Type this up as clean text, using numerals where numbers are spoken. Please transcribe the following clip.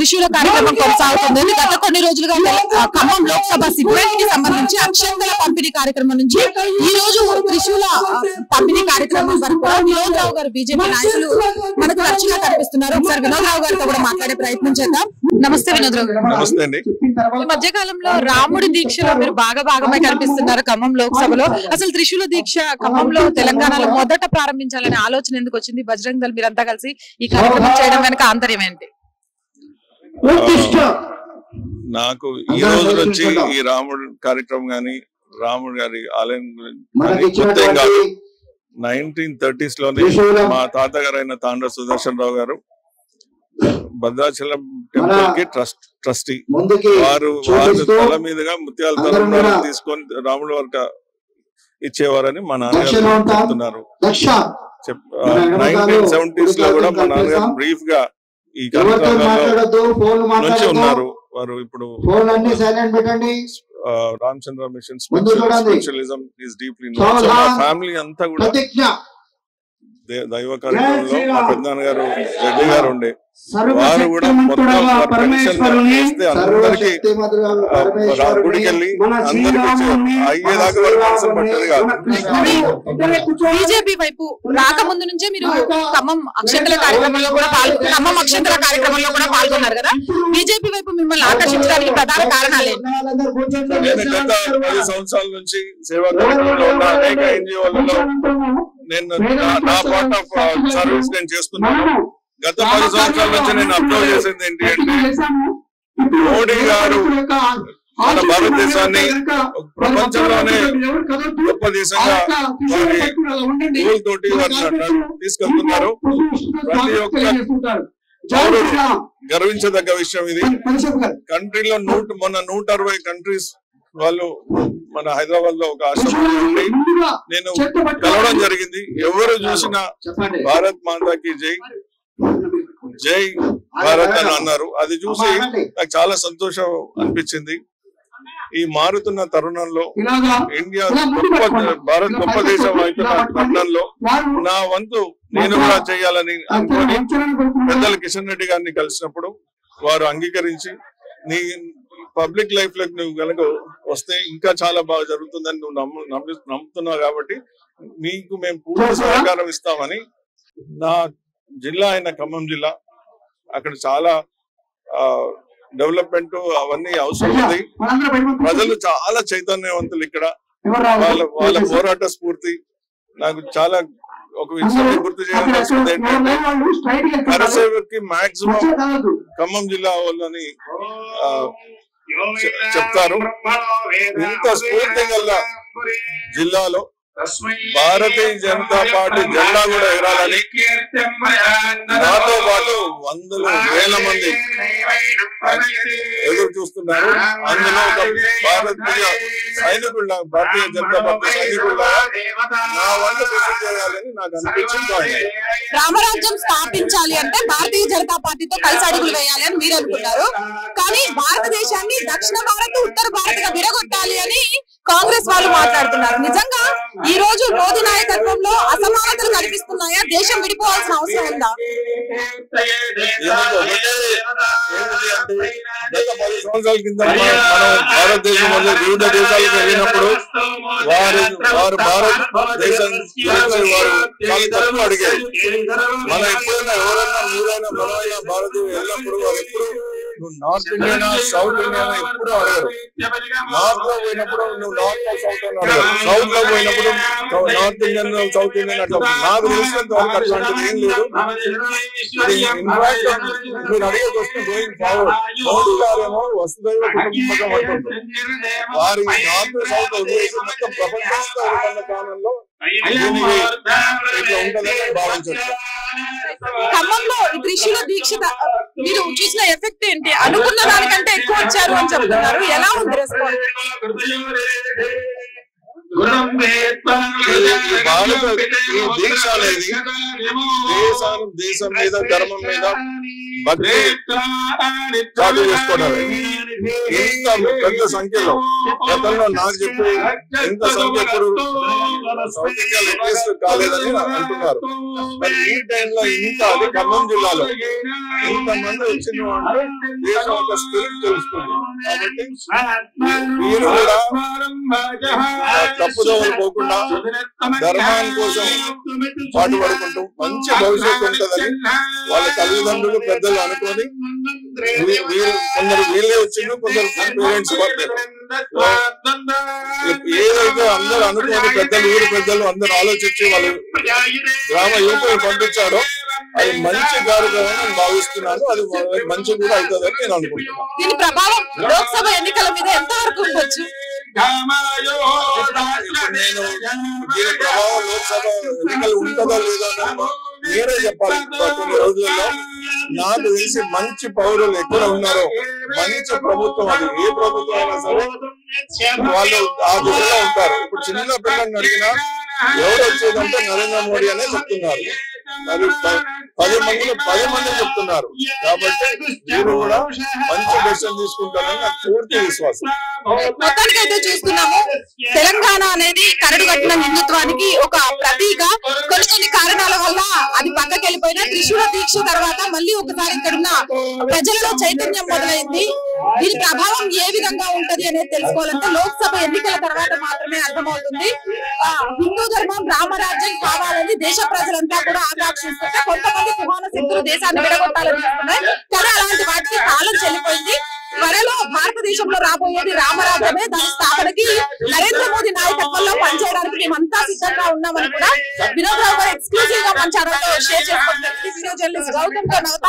త్రిశూల కార్యక్రమం కొనసాగుతుంది. గత కొన్ని రోజులుగా ఖమ్మం లోక్సభ సిబ్బందికి సంబంధించి అక్షంతల పంపిణీ కార్యక్రమం నుంచి ఈ రోజు త్రిశూల పంపిణీ కార్యక్రమం వరకు వినోద్ రావు గారు బీజేపీ నాయకులు మనకు తరచుగా కనిపిస్తున్నారు. ఒకసారి వినోద్ రావు గారితో కూడా మాట్లాడే ప్రయత్నం చేద్దాం. నమస్తే వినోద్ రావు గారు. నమస్తే అండి. ఈ మధ్య కాలంలో రాముడి దీక్షలో మీరు భాగమే కనిపిస్తున్నారు ఖమ్మం లోక్సభలో. అసలు త్రిశూల దీక్ష ఖమ్మంలో తెలంగాణలో మొదట ప్రారంభించాలనే ఆలోచన ఎందుకు వచ్చింది? బజరంగ్ దళ్ మీరంతా కలిసి ఈ కార్యక్రమం చేయడం వెనక ఆంతర్యం ఏంటి? నాకు ఈ రోజు నుంచి ఈ రాముడు కార్యక్రమం గాని రాముడు గారి ఆలయం కొత్త కాదు. 1930s లోనే మా తాతగారైన తాండ్ర సుదర్శన్ రావు గారు భద్రాచలం టెంపుల్ కి ట్రస్టీ వారు తల మీదుగా ముత్యాల తలంబ్రాలు తీసుకొని రాముడు వరకు ఇచ్చేవారని మా నాన్నగారు చెప్తున్నారు. 1970s లో కూడా మా నాన్నగారు బ్రీఫ్ గా ఈ కార్యక్రమంలో నుంచి ఉన్నారు. వారు ఇప్పుడు Ramachandra mission specialism is deeply known. Family అంతా కూడా దైవ కార్యక్రమంలో మా పెద్దనాన్న గారు రెడ్డి గారు ఉండే వారు కూడా మొత్తం అందరికి గుడికి వెళ్ళి అందరికి అయ్యేదాకా వారు మనసు పట్టేది కాదు. బీజేపీ వైపు రాకముందు నుంచే మీరు ఖమ్మం అక్షంతల కార్యక్రమంలో కూడా పాల్గొన్నారు కదా. బీజేపీ వైపు మిమ్మల్ని ఆకర్షించడానికి ప్రధాన కారణాలు ఏంటి? నేను గత 10 సంవత్సరాల నుంచి సేవా కార్యక్రమంలో ఉన్న అనేక ఎన్జిఓలలో నేను నా పార్ట్ ఆఫ్ సర్వీస్ నేను చేస్తున్నాను. గత 10 సంవత్సరాల నుంచి నేను అబ్జర్వ్ చేసింది ఏంటి అంటే మోడీ గారు మన భారతదేశాన్ని ప్రపంచంలోనే గొప్ప దేశంగా వారి తోటి తీసుకెళ్తున్నారు. ప్రతి ఒక్క పౌరుడు గర్వించదగ్గ విషయం ఇది. కంట్రీలో మొన్న 160 కంట్రీస్ వాళ్ళు మన హైదరాబాద్ లో ఒక ఆశ్రమం నుండి నేను కలవడం జరిగింది. ఎవరు చూసినా భారత్ మాతాకి జై జై భారత్ అని అన్నారు. అది చూసి నాకు చాలా సంతోషం అనిపించింది. ఈ మారుతున్న తరుణంలో ఇండియా భారత్ గొప్ప దేశం అవుతున్న తరుణంలో నా వంతు నేను కూడా చేయాలని అనుకుని పెద్దలు కిషన్ రెడ్డి గారిని కలిసినప్పుడు వారు అంగీకరించి నీ పబ్లిక్ లైఫ్ లో నువ్వు కనుక వస్తే ఇంకా చాలా బాగా జరుగుతుందని నువ్వు నమ్ముతున్నావు కాబట్టి మీకు మేము పూర్తి సహకారం ఇస్తామని. నా జిల్లా అయిన ఖమ్మం జిల్లా అక్కడ చాలా డెవలప్మెంట్ అవన్నీ అవసరం ఉంది. ప్రజలు చాలా చైతన్యవంతులు ఇక్కడ. వాళ్ళ పోరాట స్ఫూర్తి నాకు చాలా ఒక విషయం గుర్తు చేయాల్సింది ఏంటంటే కరసేవకి మాక్సిమం ఖమ్మం జిల్లా వాళ్ళని చెప్తారు. ఇంత స్ఫూర్తి గల జిల్లాలో భారతీయ జనతా పార్టీ జెండా కూడా ఎగరాలని నాతో పాటు వందల వేల మంది ఎదురు చూస్తున్నారు. అందులో ఒక భారతీయ సైనికుల్లా భారతీయ జనతా పార్టీ సైనికుల్లా నా వంతు కృషి చేయాలని నాకు అనిపించింది. రామరాజ్యం స్థాపించాలి అంటే భారతీయ జనతా పార్టీతో కలిసి అడుగులు వేయాలి అని మీరు అనుకున్నారు. కానీ భారతదేశాన్ని దక్షిణ భారత్ ఉత్తర భారత్ గా విడగొట్టాలి అని కాంగ్రెస్ వాళ్ళు మాట్లాడుతున్నారు. నిజంగా ఈ రోజు మోదీ నాయకత్వంలో అసమానతలు కనిపిస్తున్నాయా? దేశం విడిపోవాల్సిన అవసరం ఉందా? గత 10 సంవత్సరాల కింద మనం భారతదేశం వల్ల వివిధ దేశాలకు వెళ్ళినప్పుడు వారు భారతదేశం గురించి వారు చాలా తక్కువ అడిగారు. మనం ఎప్పుడైనా ఎవరైనా మీరైనా మనమైనా భారతీయులు వెళ్ళినప్పుడు వారు ఎప్పుడు నువ్వు నార్త్ ఇండియనా సౌత్ ఇండియనా ఎప్పుడు అడగరు. నార్త్ లో పోయినప్పుడు నువ్వు నార్త్ సౌత్ అని అడగరు. సౌత్ లో పోయినప్పుడు నార్త్ ఇండియన్ సౌత్ ఇండియన్ అట్లా నాకు తెలిసినంత వరకు అట్లాంటిది ఏం లేదు. ఇన్ఫాక్ట్ మీరు అడిగే క్వశ్చన్ గోయింగ్ ఫార్వర్డ్ మోడీ గారేమో వసుదైవ కుటుంబకం అంటుంది. వారి నార్త్ సౌత్ వదిలేసి మొత్తం ప్రపంచంలో ఉన్న కాలంలో ఇట్లా ఉంటుందని భావించవచ్చు. ఖమ్మంలో త్రిశూల దీక్ష మీరు చూసిన ఎఫెక్ట్ ఏంటి? అనుకున్న దానికంటే ఎక్కువ వచ్చారు అని చెప్తున్నారు. ఎలా ఉంది రెస్పాన్స్? దీక్ష అనేది దేశం మీద ధర్మం మీద భక్తి చాటు చేసుకోవడం. ఇంత పెద్ద సంఖ్యలో గతంలో నాకు చెప్పి ఇంత సంఖ్య ఎప్పుడు సౌత్ ఇండియాలో ఎట్లీస్ట్ కాలేదని అంటున్నారు. మరి ఈ టైంలో ఇంత అది ఖమ్మం జిల్లాలో ఇంతమంది వచ్చిన అంటే దేశం ఒక స్పిరిట్ తెలుస్తుంది. కాబట్టి మీరు కూడా తప్పుదోవలు పోకుండా ధర్మాన్ని కోసం పాటుపడుకుంటూ మంచి భవిష్యత్తు ఉంటుందని వాళ్ళ తల్లిదండ్రులు పెద్దలు అనుకొని కొందరు వీళ్ళే వచ్చిండ్రు, కొందరు పేరెంట్స్ ఏదైతే అందరూ అనుకోని పెద్దలు ఊరు పెద్దలు అందరూ ఆలోచించి వాళ్ళు గ్రామ యువకులు పంపించాడో అది మంచి కార్యక్రమం భావిస్తున్నాను. అది మంచి కూడా అవుతుందని నేను అనుకుంటున్నాను. దీని ప్రభావం లోక్సభ ఎన్నికల మీద ఎంత వరకు ఉండొచ్చు? నేను దీని ప్రభావం లోక్సభ ఎన్నికలు ఉంటుందో లేదో మీరే చెప్పాలి. కొన్ని రోజుల్లో నాకు తెలిసి మంచి పౌరులు ఎక్కడ ఉన్నారో మంచి ప్రభుత్వం, అది ఏ ప్రభుత్వం అయినా సరే వాళ్ళు ఆ దిశలో ఉంటారు. ఇప్పుడు చిన్న పిల్లల్ని అడిగినా ఎవరు వచ్చేదంటే నరేంద్ర మోడీ అనే చెప్తున్నారు. మరి 10 మంది చెప్తున్నారు. కాబట్టి మీరు కూడా మంచి డెసిషన్ తీసుకుంటారని నాకు పూర్తి విశ్వాసం. మొత్తానికైతే చూస్తున్నాము, తెలంగాణ అనేది కరడు కట్టిన హిందుత్వానికి ఒక ప్రతీక. కొన్ని కారణాల వల్ల అది పక్కకి వెళ్ళిపోయినా త్రిశూల దీక్ష తర్వాత మళ్ళీ ఒకసారి ఇక్కడున్న ప్రజలలో చైతన్యం మొదలైంది. దీని ప్రభావం ఏ విధంగా ఉంటది అనేది తెలుసుకోవాలంటే లోక్సభ ఎన్నికల తర్వాత మాత్రమే అర్థమవుతుంది. హిందూ ధర్మం రామరాజ్యం కావాలని దేశ ప్రజలంతా కూడా ఆకాంక్షిస్తుంటే కొంతమంది కుమాన శక్తులు దేశాన్ని విడగొట్టాలని చూస్తున్నాయి. కానీ అలాంటి వాటికి కాలం చెల్లిపోయింది. త్వరలో భారతదేశంలో రాబోయేది రామరాజ్యమే. దాని స్థాపనకి నరేంద్ర మోదీ నాయకత్వంలో పనిచేయడానికి మేమంతా సిద్ధంగా ఉన్నామని కూడా వినోద్ రావు గారు ఎక్స్క్లూజివ్ గా మన ఛానల్లో షేర్ చేసుకుంటున్నారు. జర్నలిస్ట్ గౌతమ్ తో నవత.